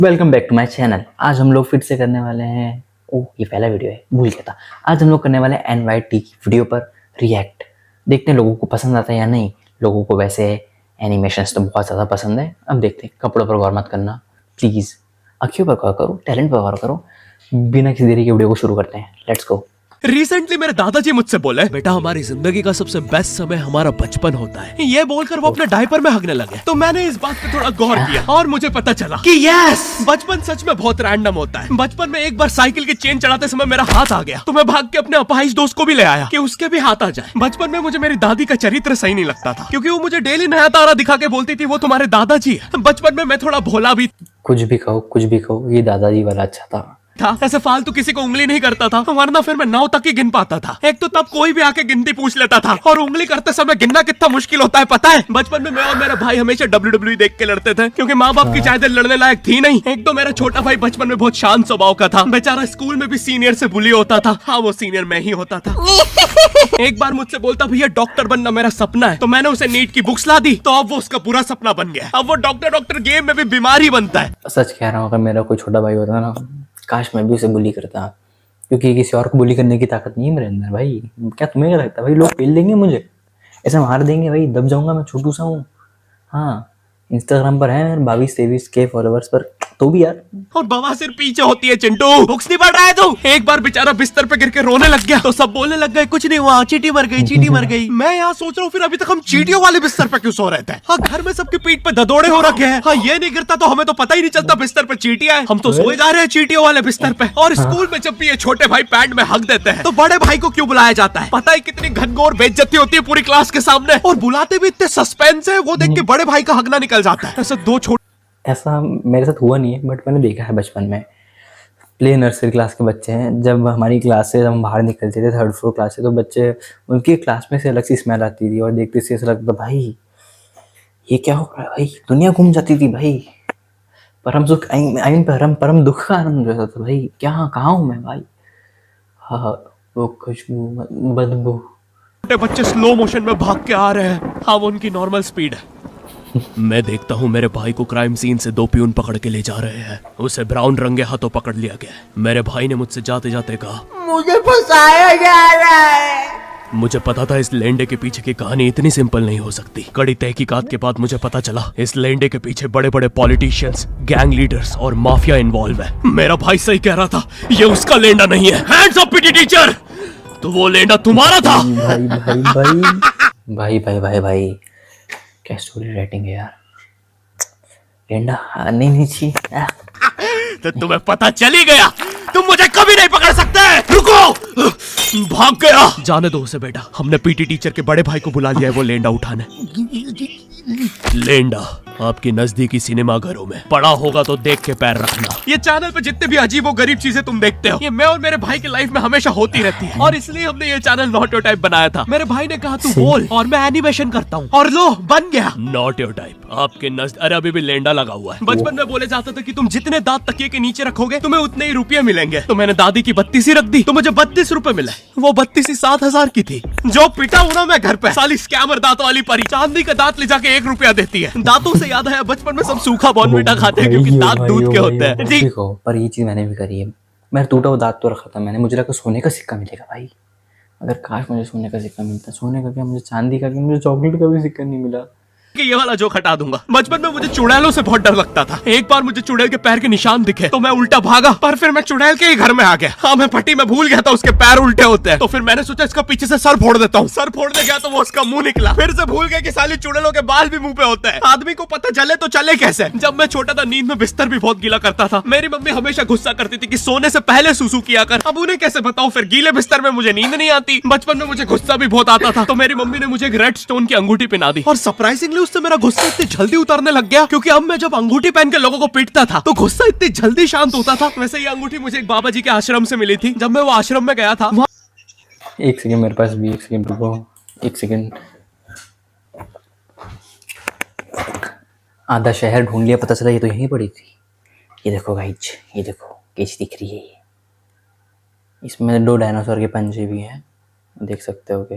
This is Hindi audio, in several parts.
Welcome back to my channel. आज हम लोग फिर से करने वाले हैं ये पहला वीडियो है, भूल गया था। आज हम लोग करने वाले हैं NYT की वीडियो पर रिएक्ट। देखते हैं लोगों को पसंद आता है या नहीं। लोगों को वैसे एनिमेशंस तो बहुत ज़्यादा पसंद है। अब देखते हैं, कपड़ों पर गौर मत करना प्लीज़, अखियों पर गौर करो, टैलेंट पर गौर करो। बिना किसी देरी के वीडियो को शुरू करते हैं, लेट्स गो। रिसेंटली मेरे दादाजी मुझसे बोले, बेटा हमारी जिंदगी का सबसे बेस्ट समय हमारा बचपन होता है। ये बोलकर वो अपने डायपर में हगने लगे। तो मैंने इस बात पे थोड़ा गौर किया और मुझे पता चला कि यस, बचपन सच में बहुत रैंडम होता है। बचपन में एक बार साइकिल की चेन चढ़ाते समय मेरा हाथ आ गया, तो मैं भाग के अपने अपाहिज दोस्त को भी ले आया कि उसके भी हाथ आ जाए। बचपन में मुझे मेरी दादी का चरित्र सही नहीं लगता था, क्योंकि वो मुझे डेली नया तारा दिखा के बोलती थी वो तुम्हारे दादाजी है। बचपन में मैं थोड़ा भोला भी कुछ भी कहो, ये दादाजी वाला अच्छा था। ऐसे फालतू किसी को उंगली नहीं करता था, वरना फिर मैं 9 तक ही गिन पाता था। एक तो तब कोई भी आके गिनती पूछ लेता था, और उंगली करते समय गिनना कितना मुश्किल होता है पता है। बचपन में मैं और मेरा भाई हमेशा WWE देख के लड़ते थे, क्योंकि माँ बाप की चाहते लड़ने लायक थी नहीं। एक तो मेरा छोटा भाई बचपन में बहुत शांत स्वभाव का था, बेचारा स्कूल में भी सीनियर से बुली होता था। हाँ, वो सीनियर मैं ही होता था। एक बार मुझसे बोलता, भैया डॉक्टर बनना मेरा सपना है। तो मैंने उसे नीट की बुक्स ला दी, तो अब वो उसका पूरा सपना बन गया। अब वो डॉक्टर गेम में भी बीमार ही बनता है। सच कह रहा हूँ, अगर मेरा कोई छोटा भाई होता ना, काश मैं भी उसे बुली करता, क्योंकि किसी और को बुली करने की ताकत नहीं है मेरे अंदर। भाई क्या तुम्हें क्या लगता है भाई, लोग पेल देंगे मुझे, ऐसे मार देंगे भाई, दब जाऊंगा मैं, छोटू सा हूँ। हाँ, इंस्टाग्राम पर है 22-23 के फॉलोवर्स पर, तो भी यार। और बवासीर पीछे होती है चिंटू, बुक्स नहीं पढ़ रहा है तू। एक बार बेचारा बिस्तर पे गिर के रोने लग गया, तो सब बोलने लग गए कुछ नहीं हुआ, चींटी मर गई, चींटी मर गई। मैं यहाँ सोच रहा हूँ फिर अभी तक हम चींटियों वाले बिस्तर पे क्यों सो रहे थे। हाँ, घर में सबकी पीठ पे ददोड़े हो रखे हैं। हाँ, ये नहीं गिरता तो हमें तो पता ही नहीं चलता बिस्तर पे चींटियां हैं। हम तो सोए जा रहे हैं चींटियों वाले बिस्तर पे। और स्कूल में जब भी ये छोटे भाई पैड में हक देते हैं, तो बड़े भाई को क्यों बुलाया जाता है? पता है कितनी घनघोर बेइज्जती होती है पूरी क्लास के सामने, और बुलाते भी इतने सस्पेंस है, वो देख के बड़े भाई का हगना निकल जाता है। ऐसे दो छोटे, ऐसा मेरे साथ हुआ नहीं है, बट मैंने देखा है बचपन में। प्ले नर्सरी क्लास के बच्चे हैं, जब हमारी क्लास से हम बाहर निकलते थे 3rd फ्लोर क्लास से, तो बच्चे, उनकी क्लास में से अलग सी स्मेल आती थी, और देखते से ऐसा लगता भाई ये क्या हो रहा है भाई, दुनिया घूम जाती थी भाई। परम सुख आइन परम दुख का आनंद रहता था भाई। क्या कहाँ हूँ मैं भाई। हाँ, वो खुशबू, बदबू। छोटे बच्चे स्लो मोशन में भाग के आ रहे हैं। हाँ, वो उनकी नॉर्मल स्पीड है। मैं देखता हूँ मेरे भाई को क्राइम सीन से 2 प्यून पकड़ के ले जा रहे हैं। उसे ब्राउन रंगे हाथों पकड़ लिया गया। मेरे भाई ने मुझसे जाते जाते कहा, मुझे फंसाया जा रहा है। मुझे पता था इस लेंडे के पीछे की कहानी इतनी सिंपल नहीं हो सकती। कड़ी तहकीकात के बाद मुझे पता चला इस लेंडे के पीछे बड़े बड़े पॉलिटिशियंस, गैंग लीडर्स और माफिया इन्वॉल्व है। मेरा भाई सही कह रहा था, ये उसका लेंडा नहीं है। हैंड्स अप पीटी टीचर, तो वो लेंडा तुम्हारा था। भाई भाई भाई भाई भाई भाई भाई, क्या स्टोरी राइटिंग है यार। लेंडा नहीं छी। तो तुम्हें पता चल ही गया, तुम मुझे कभी नहीं पकड़ सकते। रुको, भाग गया। जाने दो उसे बेटा, हमने पीटी टीचर के बड़े भाई को बुला लिया है वो लेंडा उठाने। लेंडा आपकी नजदीकी सिनेमा घरों में पड़ा होगा तो देख के पैर रखना। ये चैनल पे जितने भी अजीब और गरीब चीजें तुम देखते हो, ये मैं और मेरे भाई की लाइफ में हमेशा होती रहती है, और इसलिए हमने ये चैनल नॉट योर टाइप बनाया था। मेरे भाई ने कहा तू बोल, और मैं एनिमेशन करता हूँ, और लो बन गया नॉट योर टाइप। आपके अरे अभी भी लेंडा लगा हुआ है। बचपन में बोले जाता था कि तुम जितने दांत तकिए के नीचे रखोगे तुम्हें उतने ही रुपये मिलेंगे। तो मैंने दादी की 32 ही रख दी, तो मुझे 32 रुपए मिले। वो 32 ही 7,000 की थी। जो पिटा हूं ना मैं घर पे, साली स्कैमर दांतों वाली परी, चांदी का दांत ले जाके 1 रुपया देती है। दांतों से याद है, बचपन में सब सूखा बॉर्नविटा खाते हैं, क्योंकि दांत दूध के होते हैं। देखो, पर ये चीज मैंने भी करी है। मेरा टूटा हुआ दांत तो रखा था मैंने, मुझे लगा सोने का सिक्का मिलेगा भाई। अगर काश मुझे सोने का सिक्का मिलता। सोने का क्या, मुझे चांदी का क्या, मुझे चॉकलेट का भी सिक्का नहीं मिला। कि ये वाला जोक हटा दूंगा। बचपन में मुझे चुड़ैलों से बहुत डर लगता था। एक बार मुझे चुड़ैल के पैर के निशान दिखे, तो मैं उल्टा भागा, पर फिर मैं चुड़ैल के ही घर में आ गया। हाँ, मैं फटी में भूल गया था उसके पैर उल्टे होते हैं। तो फिर मैंने सोचा इसका पीछे से सर फोड़ देता हूँ। सर फोड़ने गया तो वो उसका मुंह निकला। फिर से भूल गया कि साली चुड़ैलों के बाल भी मुंह पे होते हैं। आदमी को पता चले तो चले कैसे। जब मैं छोटा था, नींद में बिस्तर भी बहुत गीला करता था। मेरी मम्मी हमेशा गुस्सा करती थी कि सोने से पहले सुसु किया कर। अब उन्हें कैसे बताऊं, फिर गीले बिस्तर में मुझे नींद नहीं आती। बचपन में मुझे गुस्सा भी बहुत आता था, तो मेरी मम्मी ने मुझे एक रेड स्टोन की अंगूठी पहना दी, और सरप्राइजिंगली उससे मेरा गुस्सा जल्दी उतरने लग गया, क्योंकि अब मैं जब अंगूठी पहन के लोगों को पीटता था तो गुस्सा इतनी जल्दी शांत होता था। वैसे ये अंगूठी मुझे एक बाबा जी के आश्रम से मिली थी। जब मैं वो आश्रम में गया था, एक सेकंड, मेरे पास भी 1 सेकंड, रुको 1 सेकंड। आधा शहर ढूंढ लिया, पता चला ये तो यहीं पड़ी थी। ये देखो गाइज, ये देखो केच दिख रही है ये। इसमें 2 डायनासोर के पंजे भी हैं, देख सकते हो।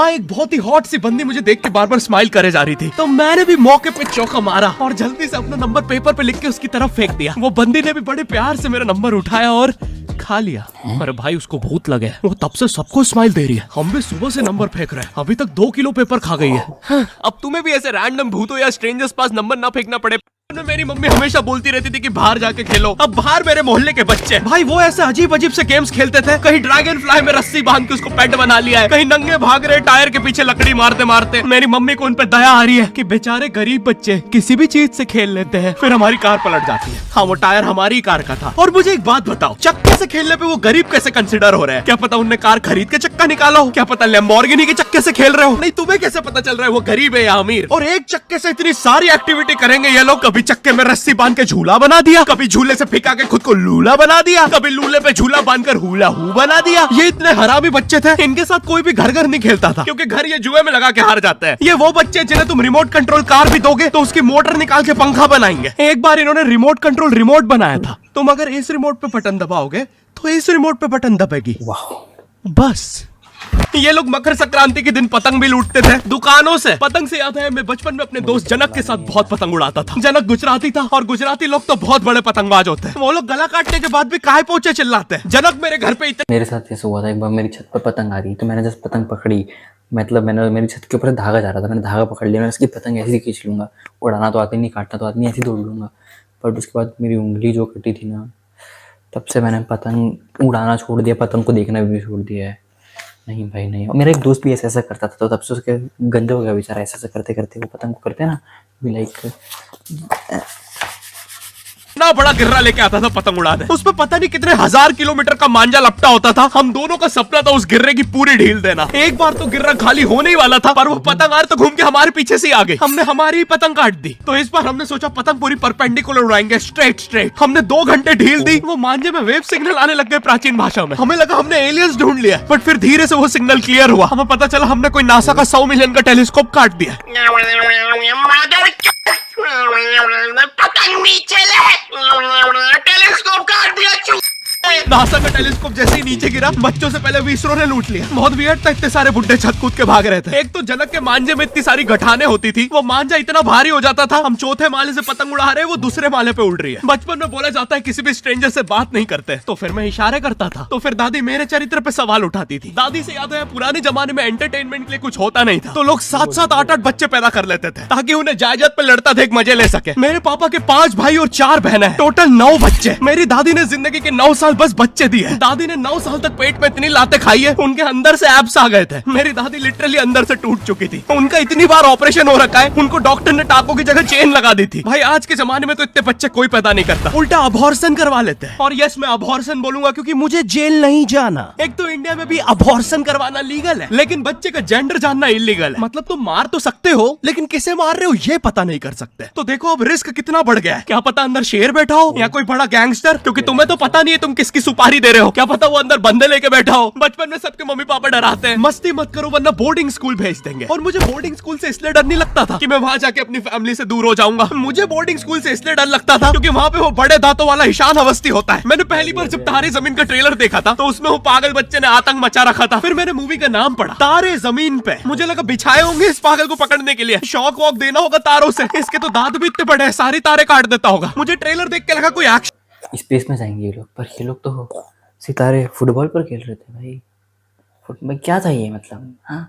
हाँ, एक बहुत ही हॉट सी बंदी मुझे देख के बार बार स्माइल करे जा रही थी, तो मैंने भी मौके पे चौका मारा और जल्दी से अपना नंबर पेपर पे लिख के उसकी तरफ फेंक दिया। वो बंदी ने भी बड़े प्यार से मेरा नंबर उठाया और खा लिया। अरे भाई, उसको भूत लगे, वो तब से सबको स्माइल दे रही है। हम भी सुबह से नंबर फेंक रहे हैं, अभी तक 2 किलो पेपर खा गई है। अब तुम्हें भी ऐसे रैंडम भूतों या स्ट्रेंजर्स पास नंबर ना फेंकना पड़े। मेरी मम्मी हमेशा बोलती रहती थी कि बाहर जाके खेलो। अब बाहर मेरे मोहल्ले के बच्चे भाई वो ऐसे अजीब अजीब से गेम्स खेलते थे। कहीं ड्रैगन फ्लाई में रस्सी बांध के उसको पेट बना लिया है, कहीं नंगे भाग रहे टायर के पीछे लकड़ी मारते मारते। मेरी मम्मी को उन पे दया आ रही है कि बेचारे गरीब बच्चे किसी भी चीज से खेल लेते हैं, फिर हमारी कार पलट जाती है। हाँ, वो टायर हमारी कार का था। और मुझे एक बात बताओ, चक्के से खेलने पे वो गरीब कैसे कंसिडर हो रहे हैं? क्या पता उनने कार खरीद के चक्का निकाला हो, क्या पता लैम्बोर्गिनी के चक्के से खेल रहे हो। नहीं, तुम्हें कैसे पता चल रहा है वो गरीब है या अमीर? और एक चक्के से इतनी सारी एक्टिविटी करेंगे ये लोग। कभी चक्के में रस्सी बांध के झूला बना दिया, कभी झूले से फिका के खुद को लूला बना दिया, कभी लूले पे झूला बांधकर हुला हू बना दिया। ये इतने हरामी बच्चे थे, इनके साथ कोई भी घर घर नहीं खेलता था, क्योंकि घर ये जुए में लगा के हार जाते हैं। ये वो बच्चे जिन्हें तुम रिमोट कंट्रोल कार भी दोगे तो उसकी मोटर निकाल के पंखा बनाएंगे। एक बार इन्होंने रिमोट कंट्रोल रिमोट बनाया था, तुम अगर इस रिमोट पे बटन दबाओगे तो इस रिमोट पे बटन दबेगी। बस ये लोग मकर संक्रांति के दिन पतंग भी लूटते थे दुकानों से। पतंग से याद है, मैं बचपन में अपने दोस्त जनक के साथ बहुत पतंग उड़ाता था। जनक गुजराती था और गुजराती लोग तो बहुत बड़े पतंगबाज होते हैं। वो लोग गला काटने के बाद भी काहे पहुंचे चिल्लाते हैं। जनक मेरे घर पे इतने। मेरे साथ ऐसा हुआ था, एक बार मेरी छत पर पतंग आ रही तो मैंने जस्ट पतंग पकड़ी, मतलब मैंने मेरी छत के ऊपर धागा जा रहा था, मैंने धागा पकड़ लिया। मैं उसकी पतंग ऐसे ही खींच लूंगा, उड़ाना तो आती नहीं, काटना तो आती नहीं, ऐसे ही तोड़ लूंगा। बट उसके बाद मेरी उंगली जो कटी थी ना, तब से मैंने पतंग उड़ाना छोड़ दिया, पतंग को देखना भी छोड़ दिया है। नहीं भाई नहीं। और मेरा एक दोस्त भी ऐसा करता था, तो तब से उसके गंदे हो गया बेचारा। ऐसा करते करते वो पतंग को करते हैं ना, भी लाइक इतना बड़ा गिर्रा लेके आता था पतंग उड़ाने। उसमें पता नहीं कितने 1000 किलोमीटर का मांझा लपटा होता था। हम दोनों का सपना था उस गिर्रे की पूरी ढील देना। एक बार तो गिर्रा खाली होने ही वाला था, पर वो पतंग आर तो घूम के हमारे पीछे से आ गई। हमने हमारी ही पतंग काट दी। तो इस बार हमने सोचा पतंग पूरी परपेंडिकुलर उड़ाएंगे, स्ट्रेट स्ट्रेट। हमने 2 घंटे ढील दी, वो मांझे में वेव सिग्नल आने लग गए प्राचीन भाषा में। हमें लगा हमने एलियंस ढूंढ लिया, बट फिर धीरे से वो सिग्नल क्लियर हुआ। हमें पता चला हमने कोई नासा का 100 मिलियन का टेलीस्कोप काट दिया। पतंग नीचे ले, टेलीस्कोप काट दिया। नासा का टेलीस्कोप जैसे ही नीचे गिरा, बच्चों से पहले विसरो ने लूट लिया। बहुत वियर्ड था, इतने सारे बुड्ढे छत कूद के भाग रहे थे। एक तो जनक के मांझे में इतनी सारी गठाने होती थी, वो मांझा इतना भारी हो जाता था। हम चौथे माले से पतंग उड़ा रहे, वो दूसरे माले पे उड़ रही है। बचपन में बोला जाता है किसी भी स्ट्रेंजर से बात नहीं करते, तो फिर मैं इशारे करता था। तो फिर दादी मेरे चरित्र पे सवाल उठाती थी। दादी से याद है, पुराने जमाने में एंटरटेनमेंट के लिए कुछ होता नहीं था, तो लोग 7-7, 8-8 बच्चे पैदा कर लेते थे, ताकि उन्हें जायदाद पे लड़ता देख मजे ले सके। मेरे पापा के 5 भाई और 4 बहनें हैं, टोटल 9 बच्चे। मेरी दादी ने जिंदगी के 9 साल बस बच्चे दिए। दादी ने 9 साल तक पेट में इतनी लातें खाई है, उनके अंदर से एब्स आ गए थे। मेरी दादी लिटरली अंदर से टूट चुकी थी। उनका इतनी बार ऑपरेशन हो रखा है, उनको डॉक्टर ने टाकों की जगह चेन लगा दी थी। भाई आज के जमाने में तो इतने बच्चे कोई पैदा नहीं करता, उल्टा अबॉर्शन करवा लेते हैं। और यस, मैं अबॉर्शन बोलूंगा क्योंकि मुझे जेल नहीं जाना। एक तो इंडिया में भी अबॉर्शन करवाना लीगल है, लेकिन बच्चे का जेंडर जानना इलीगल है। मतलब तुम मार तो सकते हो, लेकिन किसे मार रहे हो ये पता नहीं कर सकते। तो देखो अब रिस्क कितना बढ़ गया है। क्या पता अंदर शेर बैठा हो या कोई बड़ा गैंगस्टर, क्योंकि तुम्हें तो पता नहीं है तुम किसकी सुपारी दे रहे हो। क्या पता वो अंदर बंदे लेके बैठा हो। बचपन में सबके मम्मी पापा डराते हैं, मस्ती मत करो वरना बोर्डिंग स्कूल भेज देंगे। और मुझे बोर्डिंग स्कूल से इसलिए डर नहीं लगता था कि मैं वहां जाके अपनी फैमिली से दूर हो जाऊंगा। मुझे बोर्डिंग स्कूल से इसलिए डर लगता था क्योंकि वहां पे वो बड़े दांतों वाला ईशान अवस्थी होता है। मैंने पहली बार जब तारे जमीन का ट्रेलर देखा था, तो उसमें वो पागल बच्चे ने आतंक मचा रखा था। फिर मैंने मूवी का नाम पढ़ा, तारे जमीन पे। मुझे लगा बिछाए होंगे इस पागल को पकड़ने के लिए, शॉक वॉक देना होगा तारों से। इसके तो दांत भी इतने बड़े हैं, सारी तारे काट देता होगा। मुझे ट्रेलर देख के लगा कोई एक्शन। स्पेस में जाएंगे ये लोग, पर ये लोग तो सितारे फुटबॉल पर खेल रहे थे भाई। फुटबॉल क्या था ये, मतलब हाँ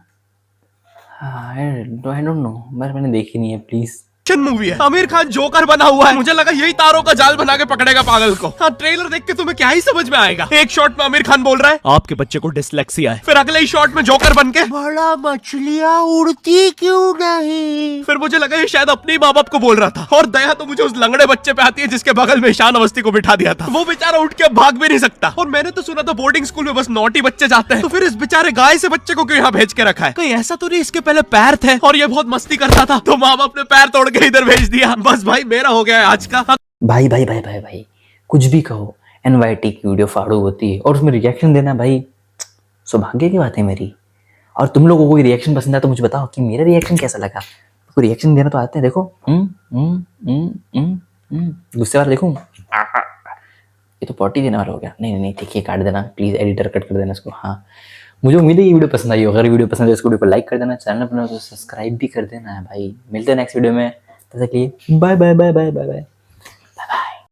आई डोंट नो, मैंने देखी नहीं है प्लीज। मूवी है, आमिर खान जोकर बना हुआ है। मुझे लगा यही तारों का जाल बना के पकड़ेगा पागल को। हाँ, ट्रेलर देख के तुम्हें क्या ही समझ में आएगा। एक शॉट में आमिर खान बोल रहा है आपके बच्चे को डिसलेक्सिया है, फिर अगले ही शॉट में जोकर बन के बड़ा मछलियां उड़ती क्यों नहीं। फिर मुझे लगा ये शायद अपने माँ बाप को बोल रहा था। और दया तो मुझे उस लंगड़े बच्चे पे आती है जिसके बगल में ईशान अवस्थी को बिठा दिया था। वो बेचारा उठ के भाग भी नहीं सकता। और मैंने तो सुना था बोर्डिंग स्कूल में बस नॉटी बच्चे जाते हैं, तो फिर इस बेचारे गाय से बच्चे को क्यों यहाँ भेज के रखा है। कहीं ऐसा तो नहीं इसके पहले पैर थे और ये बहुत मस्ती करता था, तो माँ बाप ने पैर तोड़ के इधर भेज दिया। बस भाई मेरा हो गया है आज का। भाई भाई भाई भाई भाई कुछ भी कहो, एनवाईटी की वीडियो फाड़ू होती है और उसमें रिएक्शन देना भाई सौभाग्य की बात है मेरी। और तुम लोगों को कोई रिएक्शन पसंद है तो मुझे बताओ कि मेरा रिएक्शन कैसा लगा। कोई रिएक्शन देना तो आते हैं, देखो गुस्से वाला देखूं, ये तो पॉटी देने वाला हो गया। नहीं नहीं ठीक है, काट देना प्लीज, एडिटर कट कर देना इसको। हाँ मुझे उम्मीद है ये वीडियो पसंद आई हो। अगर वीडियो पसंद है इसको वीडियो को लाइक कर देना, चैनल पर तो सब्सक्राइब भी कर देना है भाई। मिलते हैं नेक्स्ट वीडियो में, तब तक के लिए bye bye bye bye bye bye.